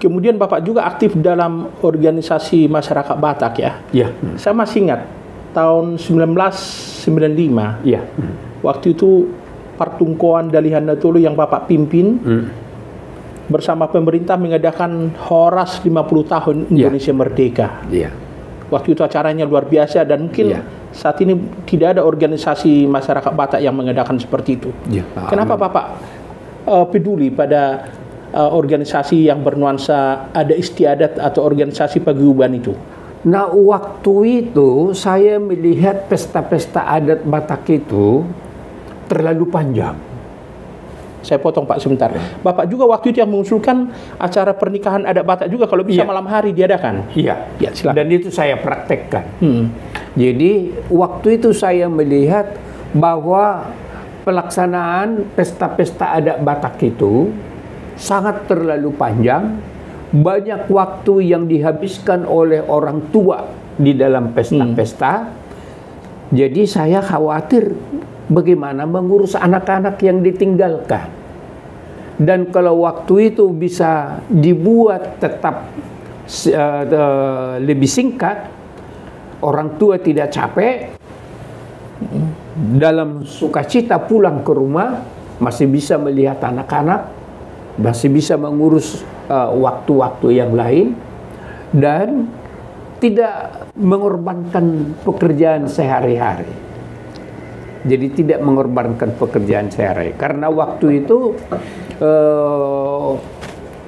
Kemudian Bapak juga aktif dalam organisasi masyarakat Batak ya. Iya. Saya masih ingat tahun 1995. Iya. Waktu itu Pertungkuan Dalihan Natulu yang Bapak pimpin bersama pemerintah mengadakan Horas 50 tahun Indonesia Merdeka. Iya. Waktu itu acaranya luar biasa dan mungkin saat ini tidak ada organisasi masyarakat Batak yang mengadakan seperti itu. Iya. Kenapa Bapak peduli pada organisasi yang bernuansa ada istiadat atau organisasi paguyuban itu? Nah, waktu itu saya melihat pesta-pesta adat Batak itu terlalu panjang. Saya potong Pak sebentar. Bapak juga waktu itu yang mengusulkan acara pernikahan adat Batak juga kalau bisa malam hari diadakan. Iya. Ya, silakan. Dan itu saya praktekkan. Jadi waktu itu saya melihat bahwa pelaksanaan pesta-pesta adat Batak itu sangat terlalu panjang. Banyak waktu yang dihabiskan oleh orang tua di dalam pesta-pesta. Jadi saya khawatir bagaimana mengurus anak-anak yang ditinggalkan. Dan kalau waktu itu bisa dibuat tetap lebih singkat, orang tua tidak capek, dalam sukacita pulang ke rumah, masih bisa melihat anak-anak, masih bisa mengurus waktu-waktu yang lain, dan tidak mengorbankan pekerjaan sehari-hari. Jadi tidak mengorbankan pekerjaan sehari-hari. Karena waktu itu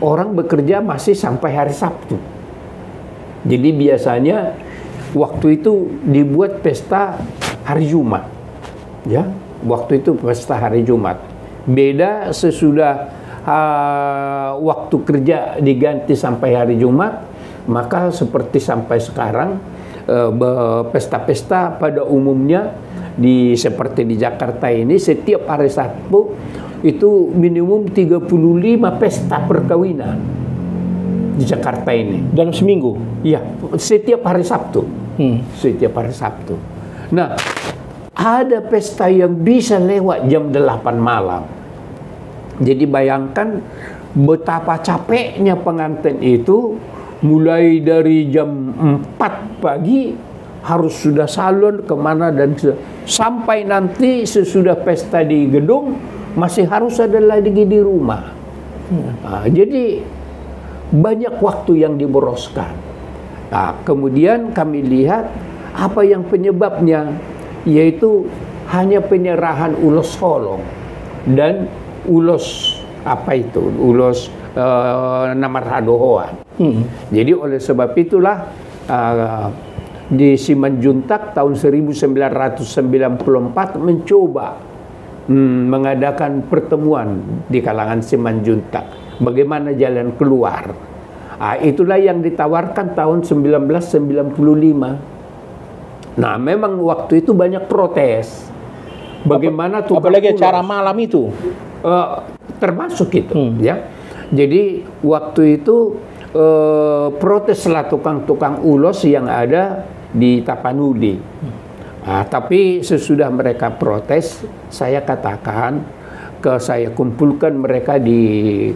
orang bekerja masih sampai hari Sabtu. Jadi biasanya waktu itu dibuat pesta hari Jumat. Ya, waktu itu pesta hari Jumat. Beda sesudah waktu kerja diganti sampai hari Jumat, maka seperti sampai sekarang pesta-pesta pada umumnya seperti di Jakarta ini setiap hari Sabtu itu minimum 35 pesta perkawinan di Jakarta ini dalam seminggu. Iya, setiap hari Sabtu. Setiap hari Sabtu. Nah, ada pesta yang bisa lewat jam 8 malam. Jadi bayangkan betapa capeknya pengantin itu, mulai dari jam 4 pagi harus sudah salon kemana dan sampai nanti sesudah pesta di gedung masih harus ada lagi di rumah. Nah, jadi banyak waktu yang diboroskan. Nah, kemudian kami lihat apa yang penyebabnya, yaitu hanya penyerahan ulos holong dan ulos ulos Namarhadohoan. Jadi oleh sebab itulah di Simanjuntak tahun 1994 mencoba mengadakan pertemuan di kalangan Simanjuntak. Bagaimana jalan keluar? Itulah yang ditawarkan tahun 1995. Nah, memang waktu itu banyak protes. Bagaimana apalagi acara malam itu? Termasuk itu, ya. Jadi waktu itu proteslah tukang-tukang ulos yang ada di Tapanuli. Tapi sesudah mereka protes, saya katakan saya kumpulkan mereka di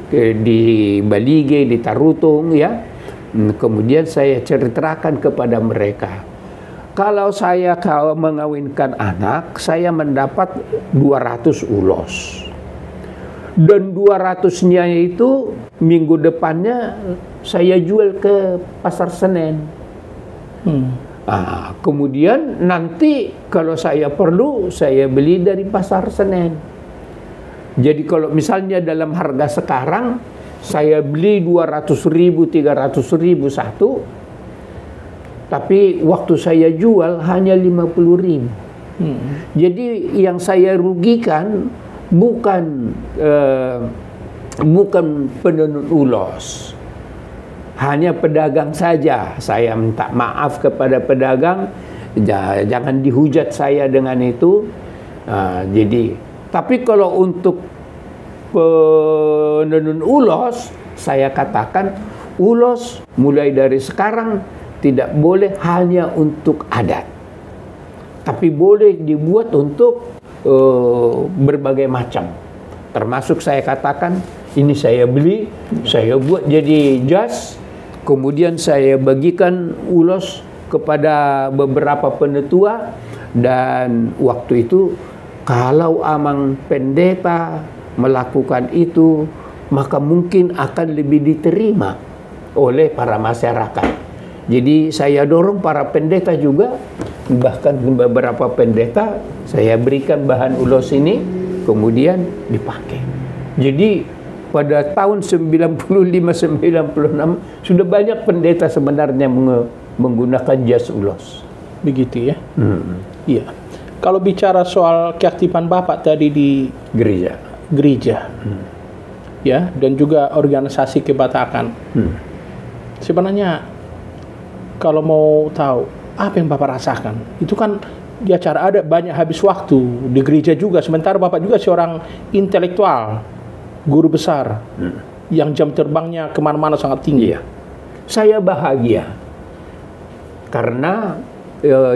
Balige, di Tarutung, ya. Kemudian saya ceritakan kepada mereka, kalau saya mengawinkan anak, saya mendapat 200 ulos. Dan 200-nya itu minggu depannya saya jual ke Pasar Senen. Kemudian nanti kalau saya perlu, saya beli dari Pasar Senen. Jadi kalau misalnya dalam harga sekarang, saya beli 200.000, 300.000 satu, tapi waktu saya jual hanya 50.000. Jadi yang saya rugikan bukan penenun ulos, hanya pedagang saja. Saya minta maaf kepada pedagang, jangan dihujat saya dengan itu. Jadi, tapi kalau untuk penenun ulos, saya katakan ulos mulai dari sekarang tidak boleh hanya untuk adat, tapi boleh dibuat untuk berbagai macam. Termasuk saya katakan ini saya beli, saya buat jadi jas, kemudian saya bagikan ulos kepada beberapa penetua, dan waktu itu kalau Amang Pendeta melakukan itu, maka mungkin akan lebih diterima oleh para masyarakat. Jadi saya dorong para pendeta juga, bahkan beberapa pendeta saya berikan bahan ulos ini, kemudian dipakai. Jadi pada tahun 95-96 sudah banyak pendeta sebenarnya menggunakan jas ulos. Begitu ya? Iya. Kalau bicara soal keaktifan Bapak tadi di Gereja. Ya, dan juga organisasi kebatakan. Sebenarnya kalau mau tahu apa yang Bapak rasakan, itu kan di acara ada banyak habis waktu di gereja juga, sementara Bapak juga seorang intelektual, guru besar, yang jam terbangnya kemana-mana sangat tinggi. Iya. Saya bahagia karena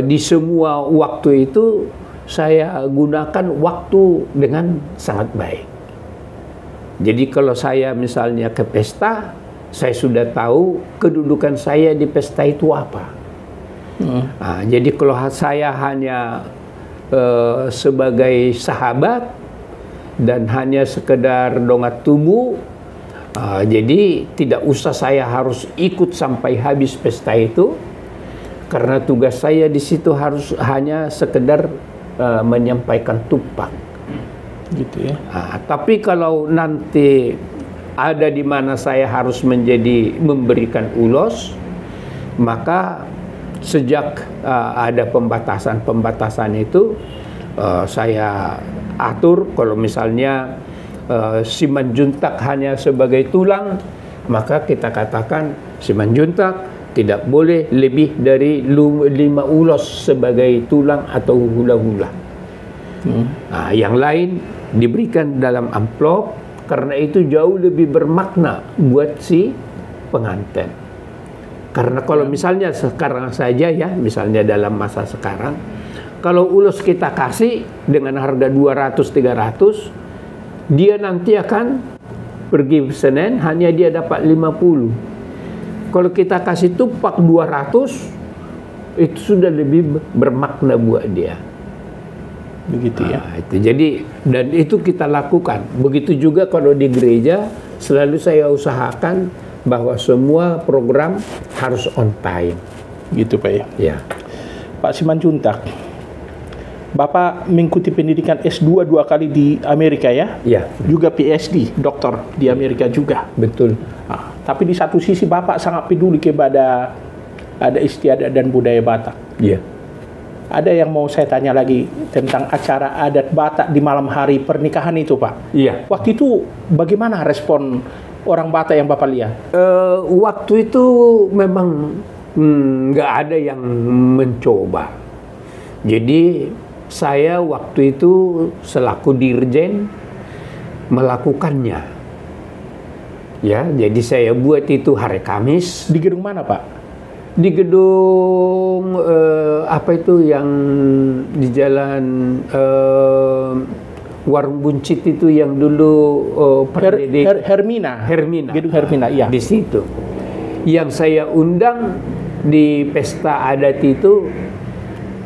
di semua waktu itu saya gunakan waktu dengan sangat baik. Jadi kalau saya misalnya ke pesta, saya sudah tahu kedudukan saya di pesta itu apa. Nah, jadi kalau saya hanya sebagai sahabat dan hanya sekedar dongat tubuh, jadi tidak usah saya harus ikut sampai habis pesta itu, karena tugas saya di situ harus hanya sekedar menyampaikan tumpang. Gitu ya. Tapi kalau nanti ada di mana saya harus memberikan ulos, maka sejak ada pembatasan itu, saya atur kalau misalnya Simanjuntak hanya sebagai tulang, maka kita katakan Simanjuntak tidak boleh lebih dari 5 ulos sebagai tulang atau hula-hula. Yang lain diberikan dalam amplop, karena itu jauh lebih bermakna buat si pengantin. Karena kalau misalnya sekarang saja ya, misalnya dalam masa sekarang, kalau ulos kita kasih dengan harga 200-300, dia nanti akan pergi Senin hanya dia dapat 50. Kalau kita kasih tupak 200, itu sudah lebih bermakna buat dia. Begitu ya. Itu jadi, dan itu kita lakukan. Begitu juga kalau di gereja, selalu saya usahakan bahwa semua program harus on time. Gitu Pak ya. Ya. Pak Simanjuntak, Bapak mengikuti pendidikan S2 2 kali di Amerika ya? Ya. Juga PhD, doktor di Amerika juga. Betul. Tapi di satu sisi Bapak sangat peduli kepada ada istiadat dan budaya Batak. Iya. Ada yang mau saya tanya lagi tentang acara adat Batak di malam hari pernikahan itu Pak. Iya. Waktu itu bagaimana respon orang Batak yang Bapak lihat? Waktu itu memang nggak ada yang mencoba. Jadi saya waktu itu selaku dirjen melakukannya. Ya, jadi saya buat itu hari Kamis. Di gedung mana Pak? Di gedung apa itu yang di jalan Warung Buncit itu yang dulu Hermina. Gedung Hermina, iya. Di situ. Yang saya undang di pesta adat itu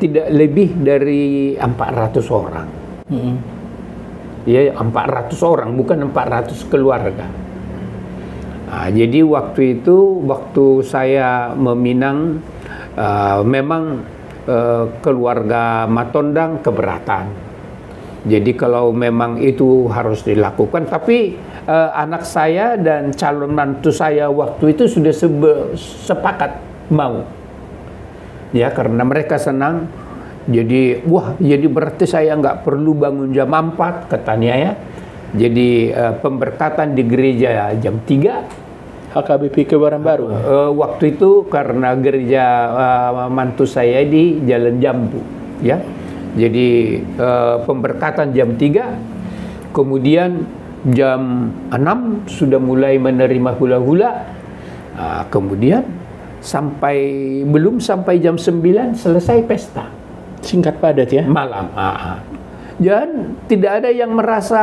tidak lebih dari 400 orang. Ya, 400 orang, bukan 400 keluarga. Jadi waktu itu, waktu saya meminang, memang keluarga Matondang keberatan. Jadi kalau memang itu harus dilakukan, tapi anak saya dan calon mantu saya waktu itu sudah sepakat mau. Ya, karena mereka senang. Jadi, jadi berarti saya nggak perlu bangun jam 4, katanya ya. Jadi pemberkatan di gereja jam 3. HKBP Kebayoran Baru. Waktu itu karena gereja mantu saya di Jalan Jambu, ya. Jadi pemberkatan jam 3, kemudian jam 6 sudah mulai menerima hula-hula. Kemudian belum sampai jam 9 selesai pesta. Singkat padat ya? Malam. Dan tidak ada yang merasa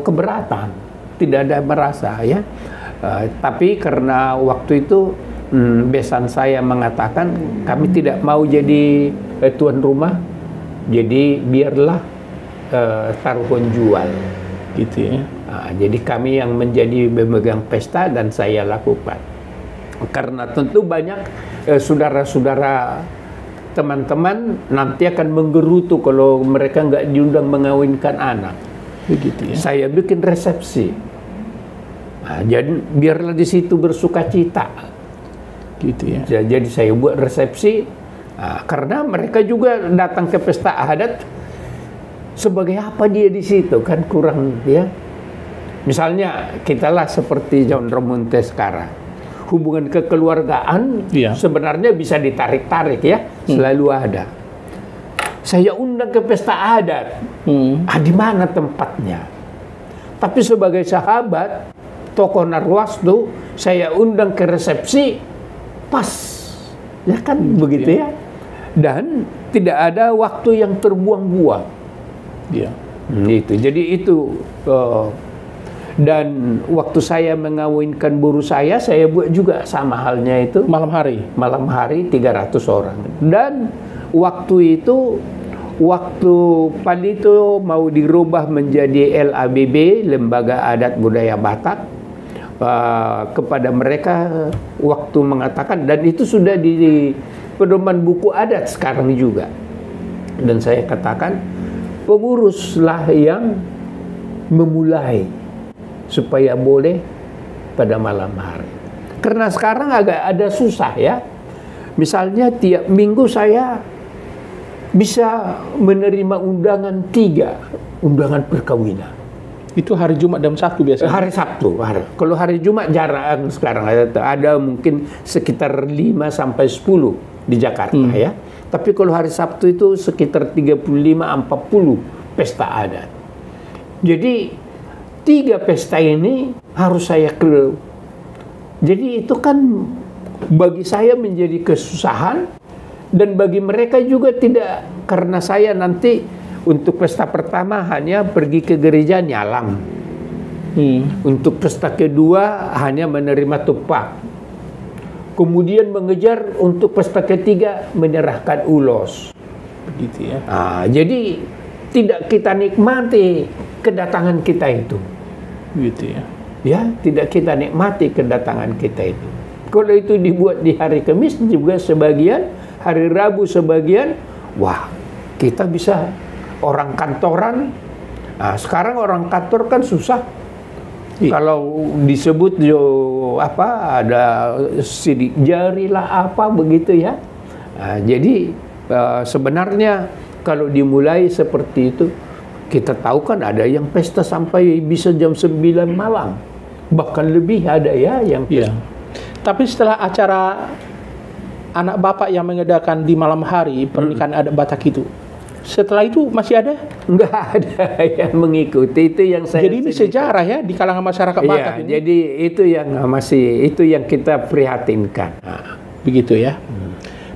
keberatan. tidak ada merasa ya. Tapi karena waktu itu besan saya mengatakan kami tidak mau jadi tuan rumah, jadi biarlah taruhan jual gitu ya. Jadi kami yang menjadi pemegang pesta dan saya lakukan. Karena tentu banyak saudara-saudara teman-teman nanti akan menggerutu kalau mereka nggak diundang mengawinkan anak. Begitu ya. Saya bikin resepsi. Jadi biarlah di situ bersuka cita. Gitu ya. Jadi saya buat resepsi karena mereka juga datang ke pesta adat sebagai apa dia di situ kan kurang ya. Misalnya kitalah seperti John Romonte sekarang. Hubungan kekeluargaan sebenarnya bisa ditarik-tarik ya, selalu ada. Saya undang ke pesta adat. Di mana tempatnya? Tapi sebagai sahabat tokoh Narwastu, saya undang ke resepsi pas. Ya kan begitu ya. Dan tidak ada waktu yang terbuang-buang. Iya. Itu. Jadi itu dan waktu saya mengawinkan buruh saya buat juga sama halnya itu. Malam hari 300 orang. Dan waktu itu itu mau dirubah menjadi LABB, Lembaga Adat Budaya Batak, kepada mereka waktu mengatakan, dan itu sudah di pedoman buku adat sekarang juga. Dan saya katakan penguruslah yang memulai supaya boleh pada malam hari. Karena sekarang agak ada susah ya. Misalnya tiap minggu saya bisa menerima undangan 3 undangan perkawinan. Itu hari Jumat jam 1 biasanya? Hari Sabtu. Kalau hari Jumat jarang sekarang. Ada mungkin sekitar 5 sampai 10 di Jakarta ya. Tapi kalau hari Sabtu itu sekitar 35-40 pesta adat. Jadi 3 pesta ini harus saya ke. Jadi itu kan bagi saya menjadi kesusahan, dan bagi mereka juga tidak, karena saya nanti untuk pesta pertama hanya pergi ke gereja nyalam. Untuk pesta kedua hanya menerima tupak. Kemudian mengejar untuk pesta ketiga menyerahkan ulos. Begitu ya. Jadi tidak kita nikmati kedatangan kita itu. Gitu ya. Ya, tidak kita nikmati kedatangan kita itu. Kalau itu dibuat di hari Kamis juga sebagian, hari Rabu sebagian, wah, kita bisa orang kantoran. Sekarang orang kantor kan susah. Kalau disebut ada sidik jari lah apa begitu ya. Jadi sebenarnya kalau dimulai seperti itu, kita tahu kan ada yang pesta sampai bisa jam 9 malam. Bahkan lebih ada ya yang pesta. Tapi setelah acara anak bapak yang mengadakan di malam hari pernikahan adat Batak itu, setelah itu masih ada? Enggak ada yang mengikuti. Itu yang saya. Jadi ini sejarah ya di kalangan masyarakat Batak ini. Jadi itu yang kita prihatinkan. Begitu ya.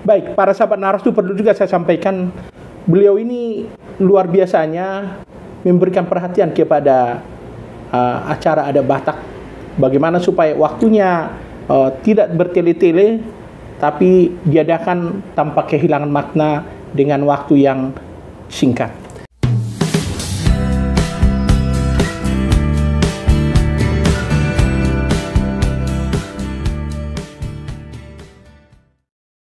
Baik, para sahabat Narwastu, perlu juga saya sampaikan, beliau ini luar biasanya memberikan perhatian kepada acara adat Batak. Bagaimana supaya waktunya tidak bertele-tele, tapi diadakan tanpa kehilangan makna dengan waktu yang singkat.